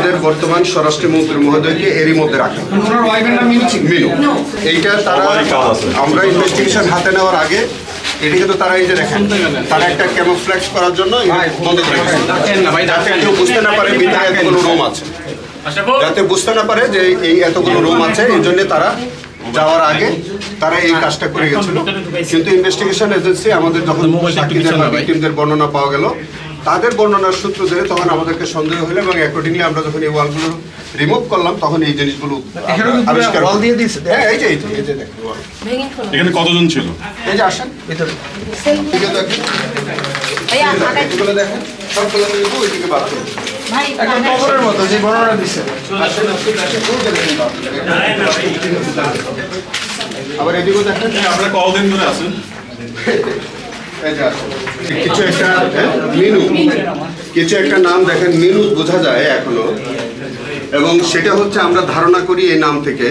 আমাদের বর্তমান স্বরাষ্ট্রমন্ত্রী মহোদয়কে এরই মধ্যে রাখা মিনু। এইটা তারা আমরা ইনভেস্টিগেশন হাতে নেওয়ার আগে এটি কিন্তু তারা এই যে দেখেন তারা একটা ক্যামোফ্লেক্স করার জন্য বন্ধ করে যাতে কেউ বুঝতে না পারে ভিতরে এতগুলো রুম আছে, যাতে বুঝতে না পারে যে এই এতগুলো রুম আছে। এই জন্য তারা যাওয়ার আগে তারা এই কাজটা করে গেছিল। কিন্তু ইনভেস্টিগেশন এজেন্সি আমাদের যখন সাক্ষীদের বা ভিকটিমদের বর্ণনা পাওয়া গেল, তাদের বর্ণনার সূত্র ধরে তখন আমাদেরকে সন্দেহ হলো এবং অ্যাকর্ডিংলি আমরা যখন এই ওয়ালগুলো রিমুভ করলাম তখন এই জিনিসগুলো আবিষ্কার ওয়াল দিয়ে দিয়েছে। হ্যাঁ, এই যে দেখেন এখানে কতজন ছিল? এই যে আসেন ভিতরে এগুলো দেখেন সবগুলো মিলবো ওইদিকে বাদ করবো একদম কবরের মতো যে বর্ণনা দিচ্ছে। আবার এদিকেও দেখেন আপনারা কতদিন ধরে আছেন? কিছু একটা মিনু, কিছু একটা নাম দেখেন মিনু বোঝা যায় এখনো, এবং সেটা হচ্ছে আমরা ধারণা করি এই নাম থেকে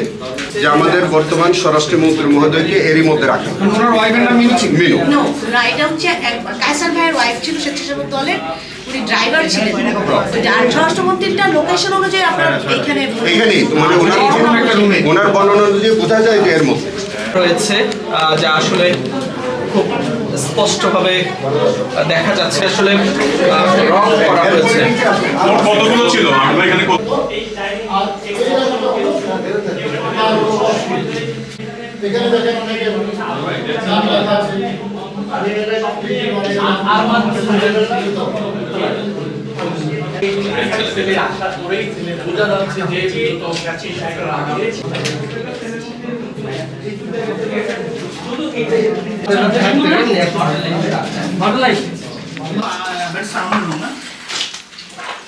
যে আমাদের বর্তমান স্বরাষ্ট্রমন্ত্রী মহোদয়কে এরই মধ্যে রাখা মিনু। এটা হচ্ছে কায়সার ভাইয়ের ওয়াইফ ছিল স্বেচ্ছাসেবক দলের, উনি ড্রাইভার ছিলেন। স্বরাষ্ট্রমন্ত্রীর লোকেশন অনুযায়ী আপনার এইখানেই মানে ওনার বর্ণনা অনুযায়ী বোঝা যায় যে এর মধ্যে রয়েছে যা আসলে খুব স্পষ্টভাবে দেখা যাচ্ছে আসলে রং করা হয়েছে। কতগুলো ছিল? আমরা এখানে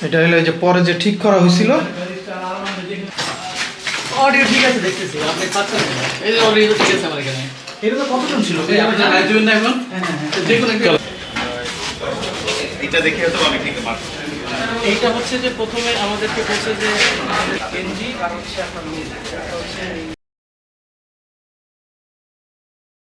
এটা হলো যে পরে যে ঠিক করা হয়েছিল অডিও ঠিক আছে, দেখতেছি আপনি পাচ্ছেন এই যে অডিও ঠিক আছে আমার এখানে। এটা তো কতজন ছিল আমি জানাই দিবেন না এখন। যে কোনো একটা এটা দেখে তো অনেক ঠিক মার। এইটা হচ্ছে যে প্রথমে আমাদেরকে বলছে যে এনজি আর হচ্ছে আপনার